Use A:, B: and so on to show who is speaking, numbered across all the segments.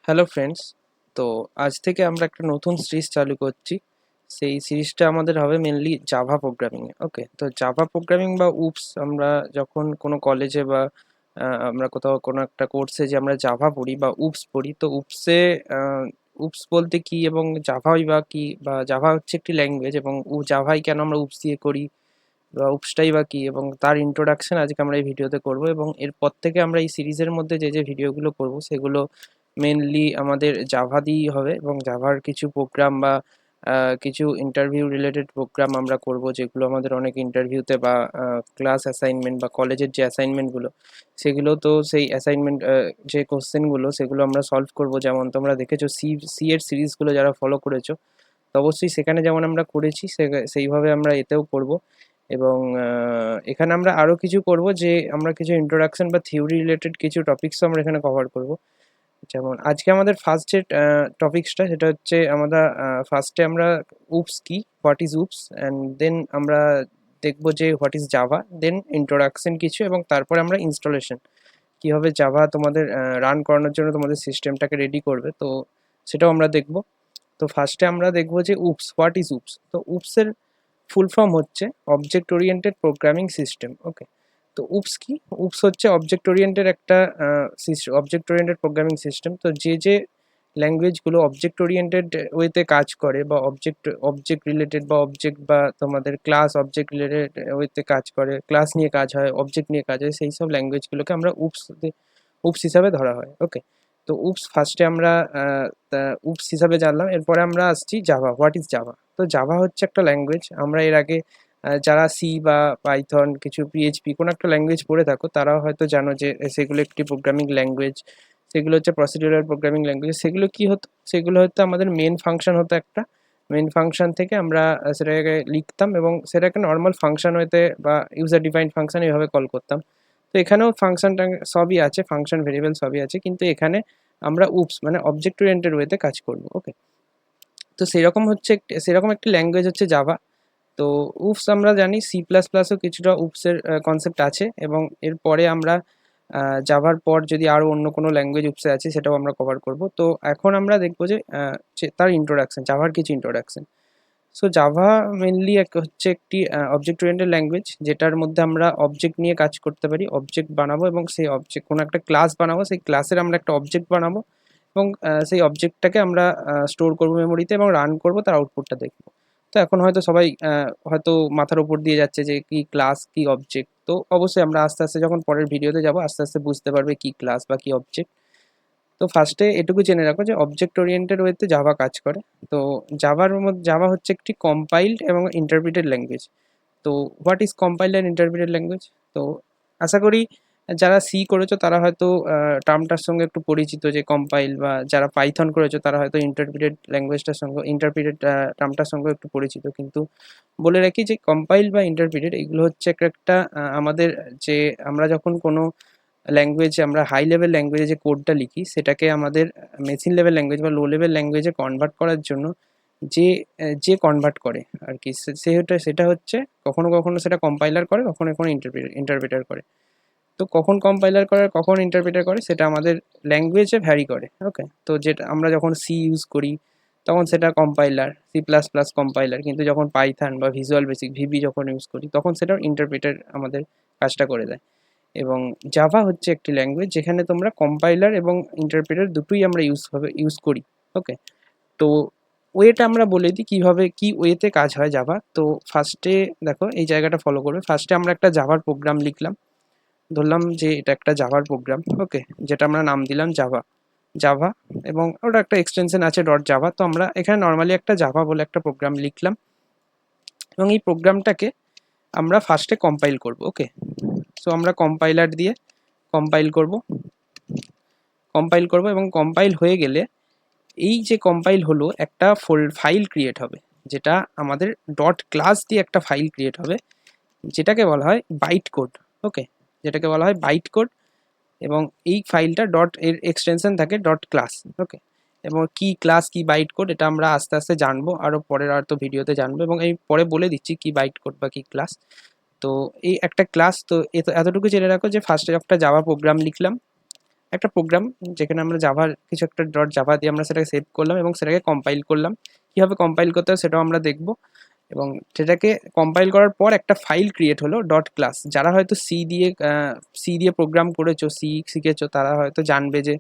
A: Hello friends. তো আজ থেকে আমরা একটা নতুন সিরিজ চালু করছি। সেই সিরিজটা আমাদের হবে মেনলি জাভা প্রোগ্রামিংয়ে। ওকে, তো জাভা প্রোগ্রামিং বা উপস আমরা যখন কোনো কলেজে বা আমরা কোথাও কোনো একটা কোর্সে যে আমরা জাভা পড়ি বা উপস পড়ি, তো উপসে উপস বলতে কি এবং জাভাই বা কি, বা জাভা হচ্ছে একটি ল্যাঙ্গুয়েজ এবং জাভাই কেন আমরা উপস দিয়ে করি বা উপসটাই বা কি, এবং তার ইন্ট্রোডাকশন আজকে আমরা এই ভিডিওতে করব। এবং এরপর থেকে আমরা এই সিরিজের মধ্যে যে যে ভিডিওগুলো করব সেগুলো মেনলি আমাদের জাভা দিয়েই হবে, এবং জাভার কিছু প্রোগ্রাম বা কিছু ইন্টারভিউ রিলেটেড প্রোগ্রাম আমরা করব, যেগুলো আমাদের অনেক ইন্টারভিউতে বা ক্লাস অ্যাসাইনমেন্ট বা কলেজের যে অ্যাসাইনমেন্টগুলো সেগুলো, তো সেই অ্যাসাইনমেন্ট যে কোশ্চেনগুলো সেগুলো আমরা সলভ করব। যেমন তোমরা দেখেছো সি এর সিরিজগুলো যারা ফলো করেছো, তো অবশ্যই সেখানে যেমন আমরা করেছি সেইভাবে আমরা এতেও করব। এবং এখানে আমরা আরও কিছু করব, যে আমরা কিছু ইন্ট্রোডাকশন বা থিওরি রিলেটেড কিছু টপিকসও আমরা এখানে কভার করব। যেমন আজকে আমাদের ফার্স্ট যে টপিকসটা সেটা হচ্ছে আমরা ফার্স্টে আমরা উপস কি, what is OOPS, and then আমরা দেখবো যে what is Java, then introduction কিছু, এবং তারপরে আমরা ইনস্টলেশন কীভাবে জাভা তোমাদের রান করানোর জন্য তোমাদের সিস্টেমটাকে রেডি করবে, তো সেটাও আমরা দেখব। তো ফার্স্টে আমরা দেখবো যে উপস, হোয়াট ইজ উপস। তো উপসের ফুল ফর্ম হচ্ছে অবজেক্ট ওরিয়েন্টেড প্রোগ্রামিং সিস্টেম। ওকে, তো উপস কি? উপস হচ্ছে অবজেক্ট ওরিয়েন্টেড একটা অবজেক্ট ওরিয়েন্টেড প্রোগ্রামিং সিস্টেম। তো যে যে ল্যাঙ্গুয়েজগুলো অবজেক্ট ওরিয়েন্টেড ওয়েতে কাজ করে বা অবজেক্ট অবজেক্ট রিলেটেড বা অবজেক্ট বা তোমাদের ক্লাস অবজেক্ট রিলেটেড ওয়েতে কাজ করে, ক্লাস নিয়ে কাজ হয়, অবজেক্ট নিয়ে কাজ হয়, সেই সব ল্যাঙ্গুয়েজগুলোকে আমরা উপস উপস হিসাবে ধরা হয়। ওকে, তো উপস ফার্স্টে আমরা উপস হিসাবে জানলাম। এরপরে আমরা আসছি জাভা, হোয়াট ইজ জাভা। তো জাভা হচ্ছে একটা ল্যাঙ্গুয়েজ। আমরা এর আগে যারা সি বা পাইথন, কিছু পিএইচপি কোনো একটা ল্যাঙ্গুয়েজ পড়ে থাকো, তারাও হয়তো জানো যে সেগুলো একটি প্রোগ্রামিং ল্যাঙ্গুয়েজ। সেগুলো হচ্ছে প্রসিডিউরাল প্রোগ্রামিং ল্যাঙ্গুয়েজ। সেগুলো কি হতো? সেগুলো হয়তো আমাদের মেন ফাংশন হতো একটা। মেন ফাংশন থেকে আমরা সেটাকে লিখতাম এবং সেটাকে নর্মাল ফাংশন হইতে বা ইউজার ডিফাইন্ড ফাংশন এইভাবে কল করতাম। তো এখানেও ফাংশনটা সবই আছে, ফাংশন ভেরিয়েবল সবই আছে, কিন্তু এখানে আমরা উপস মানে অবজেক্ট ওরিয়েন্টেড ওয়েতে কাজ করব। ওকে, তো সেরকম একটি ল্যাঙ্গুয়েজ হচ্ছে জাভা। তো উপস আমরা জানি সি প্লাস প্লাসও কিছুটা উপসের কনসেপ্ট আছে, এবং এরপরে আমরা জাভার পর যদি আরও অন্য কোনো ল্যাঙ্গুয়েজ উপসে আছে সেটাও আমরা কভার করব। তো এখন আমরা দেখবো যে তার ইন্ট্রোডাকশন, জাভার কিছু ইন্ট্রোডাকশন। সো জাভা মেনলি হচ্ছে একটি অবজেক্ট ওরিয়েন্টেড ল্যাঙ্গুয়েজ, যেটার মধ্যে আমরা অবজেক্ট নিয়ে কাজ করতে পারি, অবজেক্ট বানাবো এবং সেই অবজেক্ট কোনো একটা ক্লাস বানাবো, সেই ক্লাসের আমরা একটা অবজেক্ট বানাবো এবং সেই অবজেক্টটাকে আমরা স্টোর করবো মেমোরিতে এবং রান করবো, তার আউটপুটটা দেখবো। তো এখন হয়তো সবাই হয়তো মাথার উপর দিয়ে যাচ্ছে যে কি ক্লাস কি অবজেক্ট। তো অবশ্যই আমরা আস্তে আস্তে যখন পরের ভিডিওতে যাবো আস্তে আস্তে বুঝতে পারবে কি ক্লাস বা কি অবজেক্ট। তো ফার্স্টে এটুকু জেনে রাখো যে অবজেক্ট ওরিয়েন্টেড ওয়েতে জাভা কাজ করে। তো জাভা হচ্ছে একটি কম্পাইলড এবং ইন্টারপ্রিটেড ল্যাঙ্গুয়েজ। তো what is compiled and interpreted language? তো আশা করি যারা সি করেছো তারা হয়তো টার্মটার সঙ্গে একটু পরিচিত, যে কম্পাইল, বা যারা পাইথন করেছো তারা হয়তো ইন্টারপ্রিটেড ল্যাঙ্গুয়েজটার সঙ্গে, ইন্টারপ্রিটেড টার্মটার সঙ্গে একটু পরিচিত। কিন্তু বলে রাখি যে কম্পাইল বা ইন্টারপ্রিটেড এগুলো হচ্ছে একটা আমাদের, যে আমরা যখন কোনো ল্যাঙ্গুয়েজে আমরা হাই লেভেল ল্যাঙ্গুয়েজে যে কোডটা লিখি সেটাকে আমাদের মেশিন লেভেল ল্যাঙ্গুয়েজ বা লো লেভেল ল্যাঙ্গুয়েজে কনভার্ট করার জন্য যে যে কনভার্ট করে আর কি, সেটা হচ্ছে কখনো কখনো সেটা কম্পাইলার করে, কখনো কখনো ইন্টারপ্রেটার করে। তো কখন কম্পাইলার করে আর কখন ইন্টারপ্রেটার করে সেটা আমাদের ল্যাঙ্গুয়েজে ভ্যারি করে। ওকে, তো যেটা আমরা যখন সি ইউজ করি তখন সেটা compiler, C plus plus compiler, কিন্তু যখন পাইথন বা ভিজুয়াল বেসিক ভিবি যখন ইউজ করি তখন সেটা ইন্টারপ্রেটার আমাদের কাজটা করে দেয়। এবং জাভা হচ্ছে একটি ল্যাঙ্গুয়েজ যেখানে তোমরা কম্পাইলার এবং ইন্টারপ্রেটার দুটোই আমরা ইউজ করি। ওকে, তো ওয়েটা আমরা বলে দিই কীভাবে কী ওয়েতে কাজ হয় জাভা। তো ফার্স্টে দেখো এই জায়গাটা ফলো করবে। ফার্স্টে আমরা একটা জাভার প্রোগ্রাম লিখলাম, ধরলাম যে এটা একটা জাভার প্রোগ্রাম। ওকে, যেটা আমরা নাম দিলাম জাভা জাভা এবং ওটা একটা এক্সটেনশন আছে ডট জাভা। তো আমরা এখানে নর্মালি একটা জাভা বলে একটা প্রোগ্রাম লিখলাম এবং এই প্রোগ্রামটাকে আমরা ফার্স্টে কম্পাইল করব। ওকে, সো আমরা কম্পাইলার দিয়ে কম্পাইল করব এবং কম্পাইল হয়ে গেলে এই যে কম্পাইল হলো একটা ফাইল ক্রিয়েট হবে, যেটা আমাদের ডট ক্লাস দিয়ে একটা ফাইল ক্রিয়েট হবে, যেটাকে বলা হয় বাইট কোড। ওকে, যেটাকে বলা হয় বাইট কোড, এবং এই ফাইলটা ডট এর এক্সটেনশন থাকে ডট ক্লাস। ওকে, এবং কি ক্লাস কি বাইট কোড এটা আমরা আস্তে আস্তে জানবো, আরও পরের আর তো ভিডিওতে জানবো, এবং এই পরে বলে দিচ্ছি কি বাইট কোড বা কি ক্লাস। তো এই একটা ক্লাস, তো এতটুকু জেনে রাখো যে ফার্স্টে একটা জাভা প্রোগ্রাম লিখলাম, একটা প্রোগ্রাম যেখানে আমরা জাভার কিছু একটা ডট জাভা দিয়ে আমরা সেটাকে সেভ করলাম এবং সেটাকে কম্পাইল করলাম। কীভাবে কম্পাইল করতে হয় সেটাও আমরা দেখব। এবং সেটাকে কম্পাইল করার পর একটা ফাইল ক্রিয়েট হলো ডট ক্লাস। যারা হয়তো সি দিয়ে প্রোগ্রাম করেছো, সি শিখেছো, তারা হয়তো জানবে যে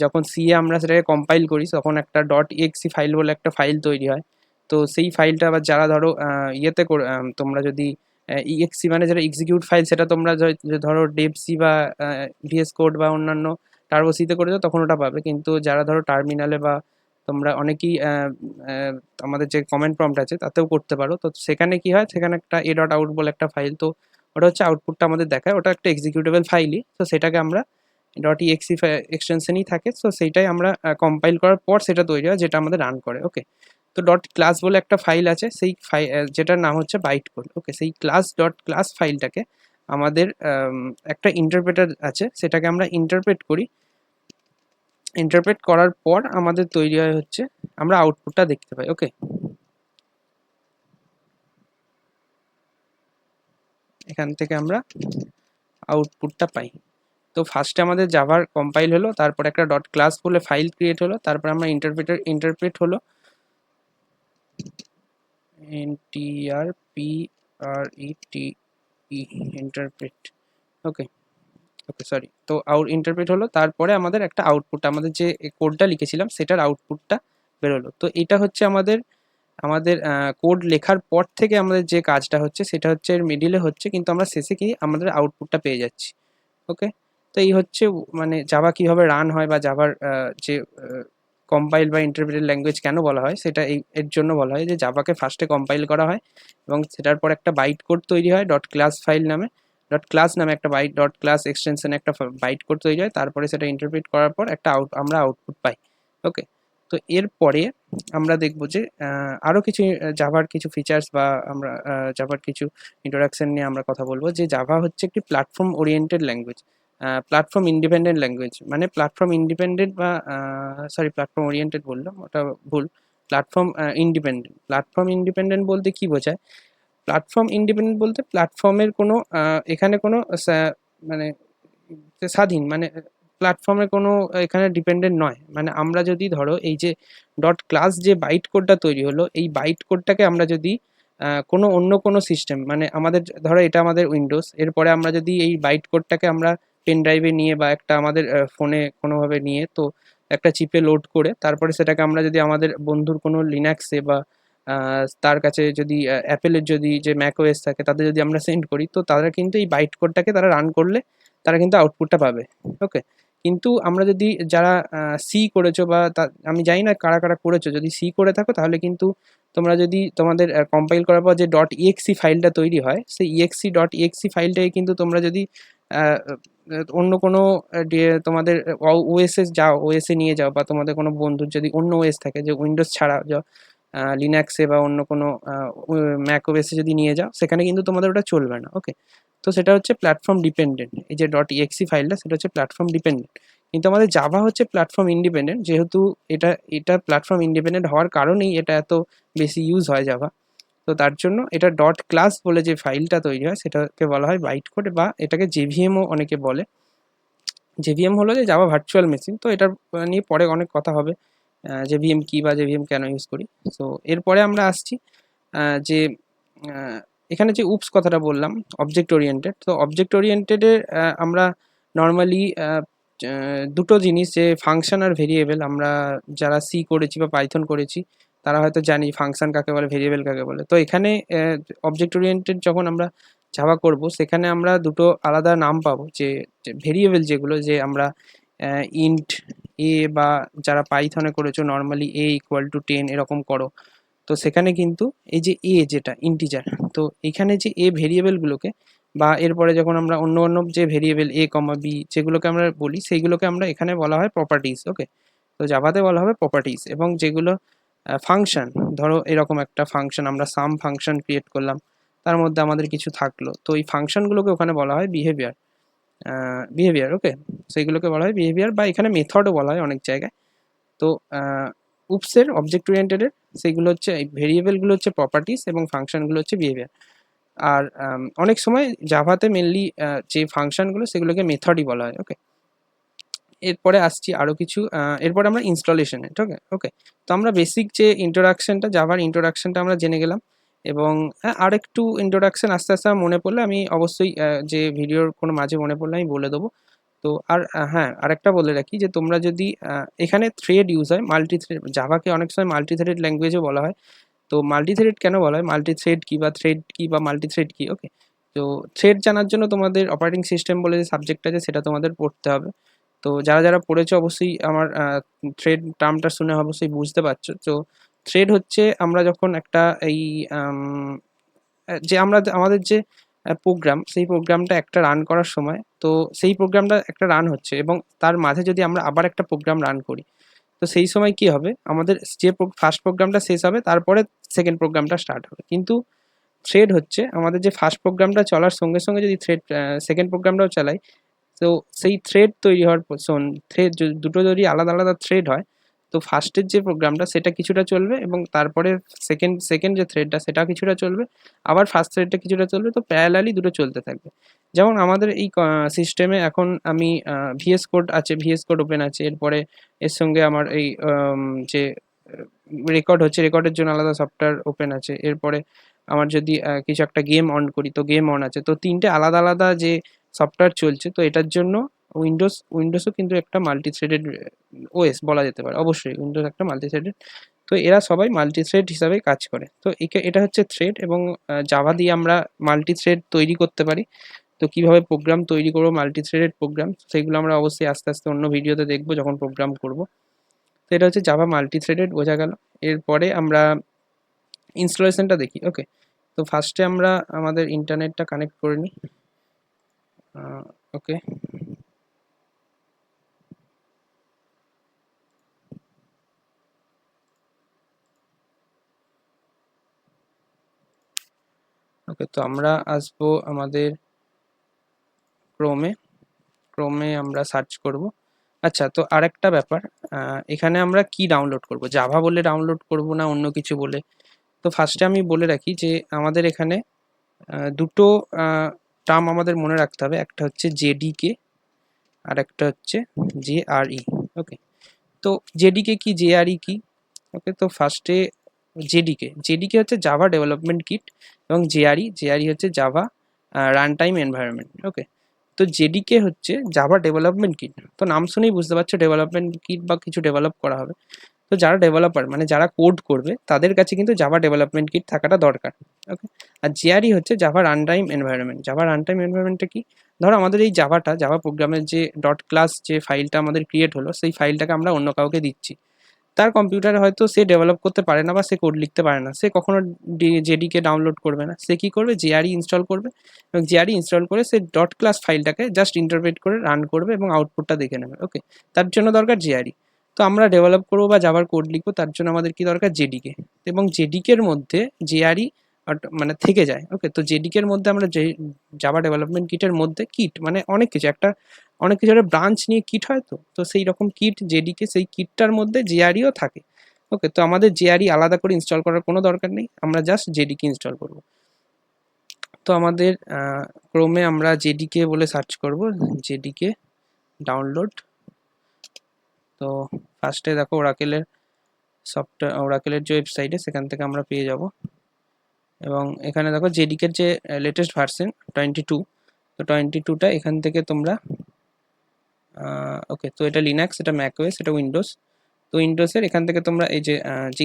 A: যখন সি এ আমরা সেটাকে কম্পাইল করি তখন একটা ডট ইএক্সি ফাইল বলে একটা ফাইল তৈরি হয়। তো সেই ফাইলটা আবার যারা ধরো ইয়েতে করে তোমরা যদি ইএক্সি মানে যেটা এক্সিকিউট ফাইল, সেটা তোমরা ধরো ডেভ সি বা ভিএস কোড বা অন্যান্য টার্বো সিতে করেছো তখন ওটা পাবে। কিন্তু যারা ধরো টার্মিনালে বা তোমরা অনেকেই আমাদের যে কমেন্ট প্রম্পট আছে তাতেও করতে পারো। তো সেখানে কি হয়, সেখানে একটা এ ডট আউট বলে একটা ফাইল, তো ওটা হচ্ছে আউটপুটটা আমাদের দেখায়, ওটা একটা এক্সিকিউটেবল ফাইলই। তো সেটাকে আমরা ডট ইএক্সি এক্সটেনশনই থাকে, তো সেইটাই আমরা কম্পাইল করার পর সেটা তৈরি হয় যেটা আমাদের রান করে। ওকে, তো ডট ক্লাস বলে একটা ফাইল আছে, সেই যেটার নাম হচ্ছে বাইট কোড। ওকে, সেই ক্লাস ডট ক্লাস ফাইলটাকে আমাদের একটা ইন্টারপ্রেটার আছে, সেটাকে আমরা ইন্টারপ্রেট করি। ইন্টারপ্রেট করার পর আমাদের তৈরি হয় হচ্ছে আমরা আউটপুটটা দেখতে পাই। ওকে, এখান থেকে আমরা আউটপুটটা পাই। তো ফার্স্টে আমাদের জাভার কম্পাইল হলো, তারপর একটা ডট ক্লাস বলে ফাইল ক্রিয়েট হলো, তারপর আমরা ইন্টারপ্রেট হলো, ইন্টারপ্রেট। ওকে, সরি, তো ইন্টারপ্রেট হলো, তারপরে আমাদের একটা আউটপুট, আমাদের যে কোডটা লিখেছিলাম সেটার আউটপুটটা বেরোলো। তো এটা হচ্ছে আমাদের আমাদের কোড লেখার পর থেকে আমাদের যে কাজটা হচ্ছে সেটা হচ্ছে এর মিডিলে হচ্ছে, কিন্তু আমরা শেষে কি আমাদের আউটপুটটা পেয়ে যাচ্ছি। ওকে, তো এই হচ্ছে মানে জাভা কীভাবে রান হয় বা জাভার যে কম্পাইল বা ইন্টারপ্রেটেড ল্যাঙ্গুয়েজ কেন বলা হয় সেটা এর জন্য বলা হয় যে জাভাকে ফার্স্টে কম্পাইল করা হয় এবং সেটার পর একটা বাইট কোড তৈরি হয় ডট ক্লাস ফাইল নামে, ডট ক্লাস নামে একটা ডট ক্লাস এক্সটেনশনে একটা বাইট কোড তৈরি হয়, তারপরে সেটা ইন্টারপ্রেট করার পর একটা আমরা আউটপুট পাই। ওকে, তো এরপরে আমরা দেখব যে আরও কিছু জাভার কিছু ফিচার্স বা আমরা জাভার কিছু ইন্ট্রোডাকশন নিয়ে আমরা কথা বলবো। যে জাভা হচ্ছে একটি platform oriented language, platform independent language, মানে প্ল্যাটফর্ম ইন্ডিপেন্ডেন্ট বা সরি প্ল্যাটফর্ম ওরিয়েন্টেড বললাম, ওটা ভুল। Platform independent. প্ল্যাটফর্ম ইন্ডিপেন্ডেন্ট বলতে কি বোঝায়? প্ল্যাটফর্ম ইন্ডিপেন্ডেন্ট বলতে প্ল্যাটফর্মের কোনো এখানে কোনো মানে স্বাধীন, মানে প্ল্যাটফর্মে কোনো এখানে ডিপেন্ডেন্ট নয়। মানে আমরা যদি ধরো এই যে ডট ক্লাস যে বাইট কোডটা তৈরি হলো, এই বাইট কোডটাকে আমরা যদি কোনো অন্য কোনো সিস্টেম, মানে আমাদের ধরো এটা আমাদের উইন্ডোজ, এরপরে আমরা যদি এই বাইট কোডটাকে আমরা পেন ড্রাইভে নিয়ে বা একটা আমাদের ফোনে কোনোভাবে নিয়ে তো একটা চিপে লোড করে তারপরে সেটাকে আমরা যদি আমাদের বন্ধুর কোনো লিনাক্সে বা তার কাছে যদি অ্যাপেলের যদি যে ম্যাক ওএস থাকে তাদের যদি আমরা সেন্ড করি, তো তারা কিন্তু এই বাইট কোডটাকে তারা রান করলে তারা কিন্তু আউটপুটটা পাবে। ওকে, কিন্তু আমরা যদি যারা সি করেছো বা আমি জানি না কারা কারা করেছো, যদি সি করে থাকো তাহলে কিন্তু তোমরা যদি তোমাদের কম্পাইল করার পর যে ডট ইএক্সি ফাইলটা তৈরি হয়, সেই ডট ইএক্সি ফাইলটাকে কিন্তু তোমরা যদি অন্য কোনো তোমাদের ওএসএ যাও, ওএসএ নিয়ে যাও, বা তোমাদের কোনো বন্ধুর যদি অন্য ওএস থাকে যে উইন্ডোজ ছাড়া লিনাক্সে বা অন্য কোনো ম্যাক ওএসে যদি নিয়ে যাও, সেখানে কিন্তু তোমাদের ওটা চলবে না। ওকে, তো সেটা হচ্ছে প্ল্যাটফর্ম ডিপেন্ডেন্ট। এই যে ডট ইএক্সি ফাইলটা সেটা হচ্ছে প্ল্যাটফর্ম ডিপেন্ডেন্ট, কিন্তু আমাদের জাভা হচ্ছে প্ল্যাটফর্ম ইন্ডিপেন্ডেন্ট। যেহেতু এটা প্ল্যাটফর্ম ইন্ডিপেন্ডেন্ট হওয়ার কারণেই এটা এত বেশি ইউজ হয় জাভা, তো তার জন্য এটা ডট ক্লাস বলে যে ফাইলটা তৈরি হয় সেটাকে বলা হয় বাইট কোড, বা এটাকে জেভিএমও অনেকে বলে। জেভিএম হলো যে জাভা ভার্চুয়াল মেশিন, তো এটার নিয়ে পরে অনেক কথা হবে জেভিএম কী বা জেভিএম কেন ইউজ করি। সো এরপরে আমরা আসছি যে এখানে যে উপস কথাটা বললাম অবজেক্ট ওরিয়েন্টেড, তো অবজেক্ট ওরিয়েন্টেডে আমরা নর্মালি দুটো জিনিস, যে ফাংশন আর ভেরিয়েবল, আমরা যারা সি করেছি বা পাইথন করেছি তারা হয়তো জানি ফাংশন কাকে বলে, ভেরিয়েবল কাকে বলে। তো এখানে অবজেক্ট ওরিয়েন্টেড যখন আমরা জাভা করব সেখানে আমরা দুটো আলাদা নাম পাবো, যে ভেরিয়েবল যেগুলো, যে আমরা ইন্ট এ, বা যারা পাইথনে করেছো নর্মালি a=10 এরকম করো, তো সেখানে কিন্তু এই যে এ যেটা ইন্টিজার, তো এখানে যে এ ভেরিয়েবলগুলোকে, বা এরপরে যখন আমরা অন্য অন্য যে ভেরিয়েবল a, b যেগুলোকে আমরা বলি সেইগুলোকে আমরা এখানে বলা হয় প্রপার্টিজ। ওকে, তো জাভাতে বলা হবে প্রপার্টিজ। এবং যেগুলো ফাংশন, ধরো এরকম একটা ফাংশন, আমরা সাম ফাংশন ক্রিয়েট করলাম, তার মধ্যে আমাদের কিছু থাকলো, তো এই ফাংশনগুলোকে ওখানে বলা হয় বিহেভিয়ার। ওকে, সেইগুলোকে বলা হয় বিহেভিয়ার, বা এখানে মেথডও বলা হয় অনেক জায়গায়। তো উপসের অবজেক্ট ওরিয়েন্টেডের সেইগুলো হচ্ছে এই ভেরিয়েবলগুলো হচ্ছে প্রপার্টিস এবং ফাংশনগুলো হচ্ছে বিহেভিয়ার। আর অনেক সময় জাভাতে মেনলি যে ফাংশনগুলো সেগুলোকে মেথডই বলা হয়। ওকে, এরপরে আসছি আরও কিছু, এরপরে আমরা ইনস্টলেশনে, ঠিক আছে? ওকে, তো আমরা বেসিক যে ইন্ট্রোডাকশনটা, জাভার ইন্ট্রোডাকশনটা আমরা জেনে গেলাম, এবং আরেকটু ইন্ট্রোডাকশন আস্তে আস্তে আমার মনে পড়লে আমি অবশ্যই যে ভিডিওর কোনো মাঝে মনে পড়লে আমি বলে দেবো। তো আর হ্যাঁ, আরেকটা বলে রাখি যে তোমরা যদি এখানে থ্রেড ইউজ হয়, মাল্টি থ্রেড, জাভাকে অনেক সময় মাল্টি থ্রেড ল্যাঙ্গুয়েজও বলা হয়। তো মাল্টি থ্রেড কেন বলা হয়, মাল্টি থ্রেড কী বা থ্রেড কী বা মাল্টি থ্রেড কী, ওকে? তো থ্রেড জানার জন্য তোমাদের অপারেটিং সিস্টেম বলে যে সাবজেক্ট আছে সেটা তোমাদের পড়তে হবে। তো যারা যারা পড়েছো অবশ্যই আমার থ্রেড টার্মটা শুনে অবশ্যই বুঝতে পারছো। তো থ্রেড হচ্ছে আমরা যখন একটা এই যে আমরা আমাদের যে প্রোগ্রাম, সেই প্রোগ্রামটা একটা রান করার সময়, তো সেই প্রোগ্রামটা একটা রান হচ্ছে এবং তার মাঝে যদি আমরা আবার একটা প্রোগ্রাম রান করি, তো সেই সময় কি হবে, আমাদের যে ফার্স্ট প্রোগ্রামটা শেষ হবে তারপরে সেকেন্ড প্রোগ্রামটা স্টার্ট হবে। কিন্তু থ্রেড হচ্ছে আমাদের যে ফার্স্ট প্রোগ্রামটা চলার সঙ্গে সঙ্গে যদি থ্রেড সেকেন্ড প্রোগ্রামটাও চালাই, তো সেই থ্রেড তৈরি হওয়ার থ্রেড দুটো যদি আলাদা আলাদা থ্রেড হয়, তো ফার্স্টের যে প্রোগ্রামটা সেটা কিছুটা চলবে এবং তারপরে সেকেন্ড সেকেন্ড যে থ্রেডটা সেটা কিছুটা চলবে, আবার ফার্স্ট থ্রেডটা কিছুটা চলবে, তো প্যারালালি দুটো চলতে থাকবে। যেমন আমাদের এই সিস্টেমে এখন আমি ভিএস কোড আছে, ভিএস কোড ওপেন আছে, এরপরে এর সঙ্গে আমার এই যে রেকর্ড হচ্ছে, রেকর্ডের জন্য আলাদা সফটওয়্যার ওপেন আছে, এরপরে আমার যদি কিছু একটা গেম অন করি তো গেম অন আছে, তো তিনটে আলাদা আলাদা যে সফটওয়্যার চলছে। তো এটার জন্য উইন্ডোজও কিন্তু একটা মাল্টি থ্রেডেড ওএস বলা যেতে পারে, অবশ্যই উইন্ডোজ একটা মাল্টি থ্রেডেড। তো এরা সবাই মাল্টি থ্রেড হিসাবে কাজ করে। তো এটা হচ্ছে থ্রেড, এবং জাভা দিয়ে আমরা মাল্টি থ্রেড তৈরি করতে পারি। তো কিভাবে প্রোগ্রাম তৈরি করবো মাল্টি থ্রেডেড প্রোগ্রাম, সেগুলো আমরা অবশ্যই আস্তে আস্তে অন্য ভিডিওতে দেখবো যখন প্রোগ্রাম করব। তো এটা হচ্ছে জাভা মাল্টি থ্রেডেড, বোঝা গেল। এরপরে আমরা ইনস্টলেশনটা দেখি, ওকে? তো ফার্স্টে আমরা আমাদের ইন্টারনেটটা কানেক্ট করে নিই, ওকে? ওকে, তো আমরা আসবো আমাদের ক্রোমে। ক্রোমে আমরা সার্চ করব। আচ্ছা, তো আরেকটা ব্যাপার, এখানে আমরা কি ডাউনলোড করব, জাভা বলে ডাউনলোড করব না অন্য কিছু বলে? তো ফার্স্টে আমি বলে রাখি যে আমাদের এখানে দুটো টার্ম আমাদের মনে রাখতে হবে, একটা হচ্ছে জেডিকে আর একটা হচ্ছে জেআরই, ওকে? তো জেডিকে কি, জেআরই কি? ওকে, তো ফার্স্টে জেডিকে হচ্ছে জাভা ডেভেলপমেন্ট কিট, এবং জেআরই হচ্ছে জাভা রান টাইম এনভায়রনমেন্ট, ওকে? তো জেডিকে হচ্ছে জাভা ডেভেলপমেন্ট কিট, তো নাম শুনেই বুঝতে পারছো ডেভেলপমেন্ট কিট বা কিছু ডেভেলপ করা হবে। তো যারা ডেভেলপার মানে যারা কোড করবে তাদের কাছে কিন্তু জাভা ডেভেলপমেন্ট কিট থাকাটা দরকার, ওকে? আর জিআরই হচ্ছে Java run time environment. Java run time এনভায়রনমেন্টটা কি? ধরো আমাদের এই জাভা প্রোগ্রামের যে ডট ক্লাস যে ফাইলটা আমাদের ক্রিয়েট হলো, সেই ফাইলটাকে আমরা অন্য কাউকে দিচ্ছি। তার কম্পিউটারে হয়তো সে ডেভেলপ করতে পারে না বা সে কোড লিখতে পারে না, সে কখনো জেডিকে ডাউনলোড করবে না, সে কি করবে, জেআরই ইনস্টল করবে, এবং জেআরই ইনস্টল করে সে ডট ক্লাস ফাইলটাকে জাস্ট ইন্টারপ্রেট করে রান করবে এবং আউটপুটটা দেখে নেবে, ওকে? তার জন্য দরকার জেআরই। তো আমরা ডেভেলপ করবো বা জাভার কোড লিখবো, তার জন্য আমাদের কি দরকার, জেডিকে। এবং জেডিকের মধ্যে জেআরই মানে থেকে যায়, ওকে? তো জেডিকের মধ্যে আমরা যে জাভা ডেভেলপমেন্ট কিটের মধ্যে কিট মানে অনেক কিছু একটা, অনেক কিছু একটা ব্রাঞ্চ নিয়ে কিট হয়, তো সেই রকম কিট জেডিকে, সেই কিটটার মধ্যে জেআরইও থাকে, ওকে? তো আমাদের জেআরই আলাদা করে ইনস্টল করার কোনো দরকার নেই, আমরা জাস্ট জেডিকে ইনস্টল করব। তো আমাদের ক্রোমে আমরা জেডিকে বলে সার্চ করব, জেডিকে ডাউনলোড। তো ফার্স্টে দেখো ওরাকেলের সফটওয়্যার, ওরাকেলের যে ওয়েবসাইটে, সেখান থেকে আমরা পেয়ে যাব। এবং এখানে দেখো জেডিকের যে লেটেস্ট ভার্সন 22, তো 22টা এখান থেকে তোমরা, ওকে? তো এটা লিনাক্স, এটা ম্যাকওএস, এটা উইন্ডোজ। তো উইন্ডোজের এখান থেকে তোমরা এই যে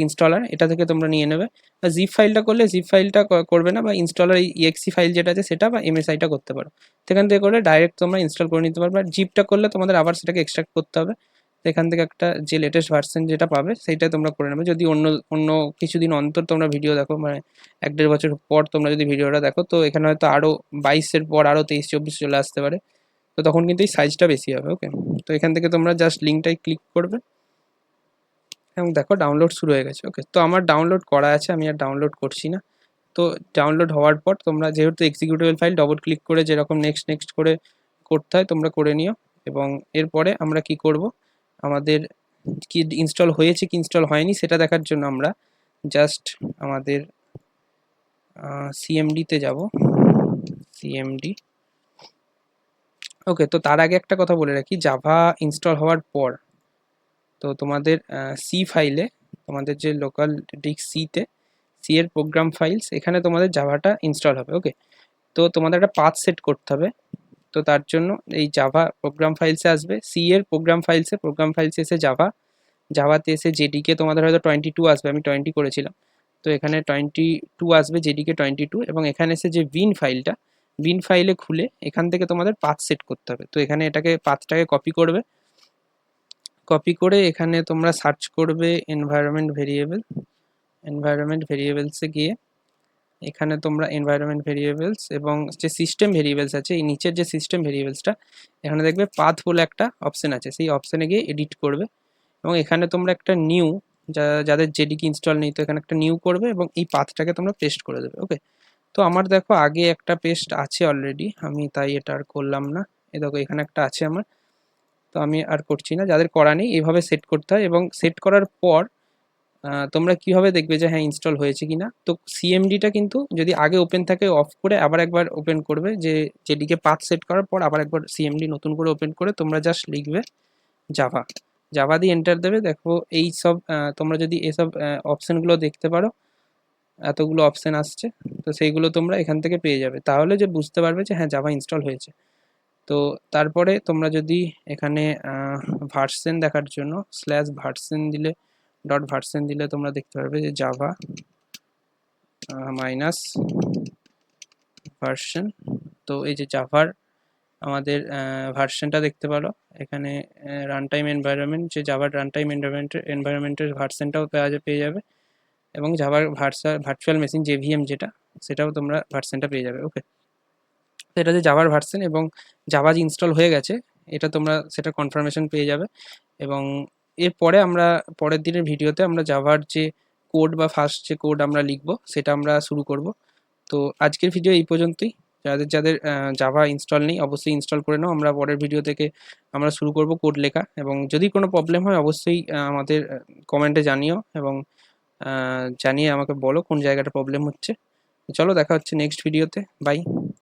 A: ইনস্টলার, এটা থেকে তোমরা নিয়ে নেবে। জিপ ফাইলটা করলে জিপ ফাইলটা করবে না, বা ইনস্টলার এই ইএক্সি ফাইল যেটা আছে সেটা, বা এমএসআইটা করতে পারো। সেখান থেকে করলে ডাইরেক্ট তোমরা ইনস্টল করে নিতে পারবে। আর জিপটা করলে তোমাদের আবার সেটাকে এক্সট্রাক্ট করতে হবে। তো এখান থেকে একটা যে লেটেস্ট ভার্সন যেটা পাবে সেইটা তোমরা করে নেবে। যদি অন্য অন্য কিছুদিন অন্তর তোমরা ভিডিও দেখো, মানে 1-1.5 বছর পর তোমরা যদি ভিডিওটা দেখো, তো এখানে হয়তো আরও 22-এর পর আরও 23-24 চলে আসতে পারে, তো তখন কিন্তু এই সাইজটা বেশি হবে, ওকে? তো এখান থেকে তোমরা জাস্ট লিঙ্কটাই ক্লিক করবে এবং দেখো ডাউনলোড শুরু হয়ে গেছে, ওকে? তো আমার ডাউনলোড করা আছে, আমি আর ডাউনলোড করছি না। তো ডাউনলোড হওয়ার পর তোমরা যেহেতু এক্সিকিউটেবল ফাইল, ডবল ক্লিক করে যেরকম নেক্সট নেক্সট করে করতে হয় তোমরা করে নিও। এবং এরপরে আমরা কি করব, আমাদের কি ইনস্টল হয়েছে কি ইনস্টল হয়নি সেটা দেখার জন্য আমরা জাস্ট আমাদের সিএমডিতে যাব, সিএমডি, ওকে, তো তার আগে একটা কথা বলে রাখি, জাভা ইনস্টল হওয়ার পর তো তোমাদের সি ফাইলে, তোমাদের যে লোকাল ডিস্ক সিতে, সি এর প্রোগ্রাম ফাইলস, এখানে তোমাদের জাভাটা ইনস্টল হবে। ওকে, তো তোমাদের একটা পাথ সেট করতে হবে। তো তার জন্য এই জাভা প্রোগ্রাম ফাইলসে আসবে, সি এর প্রোগ্রাম ফাইলসে এসে জাভাতে এসে জেডিকে তোমাদের হয়তো 22 আসবে, আমি 20 করেছিলাম, তো এখানে 22 আসবে, জেডিকে 22, এবং এখানে এসে যে বিন ফাইলে খুলে এখান থেকে তোমাদের পাথ সেট করতে হবে। তো এখানে পাথটাকে কপি করে এখানে তোমরা সার্চ করবে এনভায়রনমেন্ট ভেরিয়েবলসে গিয়ে এখানে তোমরা এনভায়রনমেন্ট ভেরিয়েবলস এবং যে সিস্টেম ভেরিয়েবলস আছে, এই নিচের যে সিস্টেম ভেরিয়েবলসটা, এখানে দেখবে পাথ বলে একটা অপশন আছে, সেই অপশনে গিয়ে এডিট করবে এবং এখানে তোমরা একটা নিউ, যাদের জেডিকে ইনস্টল নেই, তো এখানে একটা নিউ করবে এবং এই পাথটাকে তোমরা পেস্ট করে দেবে। ওকে, তো আমার দেখো আগে একটা পেস্ট আছে অলরেডি, আমি তাই এটা আর করলাম না। এই দেখো এখানে একটা আছে আমার, তো আমি আর করছি না। যাদের করা নেই এইভাবে সেট করতে হয়, এবং সেট করার পর তোমরা কিভাবে দেখবে যে হ্যাঁ ইনস্টল হয়েছে কিনা। তো সিএমডিটা কিন্তু যদি আগে ওপেন থাকে অফ করে আবার একবার ওপেন করবে, যে যেদিকে পাথ সেট করার পর আবার একবার সিএমডি নতুন করে ওপেন করে তোমরা জাস্ট লিখবে জাভা, জাভা দিয়ে এন্টার দেবে। দেখো এই সব তোমরা যদি এসব অপশানগুলো দেখতে পারো, এতগুলো অপশান আসছে, তো সেইগুলো তোমরা এখান থেকে পেয়ে যাবে, তাহলে যে বুঝতে পারবে যে হ্যাঁ জাভা ইনস্টল হয়েছে। তো তারপরে তোমরা যদি এখানে ভার্সন দেখার জন্য /ভার্সন দিলে তোমরা দেখতে পারবে যে জাভা মাইনাস ভার্সন। তো এই যে জাভার আমাদের ভার্সনটা দেখতে পারো এখানে, রান টাইম এনভায়রনমেন্ট, যে জাভার রান টাইম এনভায়রনমেন্টের ভার্সনটাও পেয়ে যাবে, এবং জাভার ভার্চুয়াল মেশিন জেভিএম যেটা, সেটাও তোমরা ভার্সনটা পেয়ে যাবে। ওকে, তো এটা যে জাভার ভার্সন এবং জাভা যে ইনস্টল হয়ে গেছে, এটা তোমরা সেটা কনফার্মেশন পেয়ে যাবে। এবং এরপরে আমরা পরের দিনের ভিডিওতে আমরা জাভার যে কোড বা ফার্স্ট যে কোড আমরা লিখবো সেটা আমরা শুরু করব। তো আজকের ভিডিও এই পর্যন্তই। যাদের জাভা ইনস্টল নেই অবশ্যই ইনস্টল করে নাও, আমরা পরের ভিডিও থেকে আমরা শুরু করব কোড লেখা। এবং যদি কোনো প্রবলেম হয় অবশ্যই আমাদের কমেন্টে জানিও, এবং জানিয়ে আমাকে বলো কোন জায়গাটা প্রবলেম হচ্ছে। চলো দেখা হচ্ছে নেক্সট ভিডিওতে, বাই।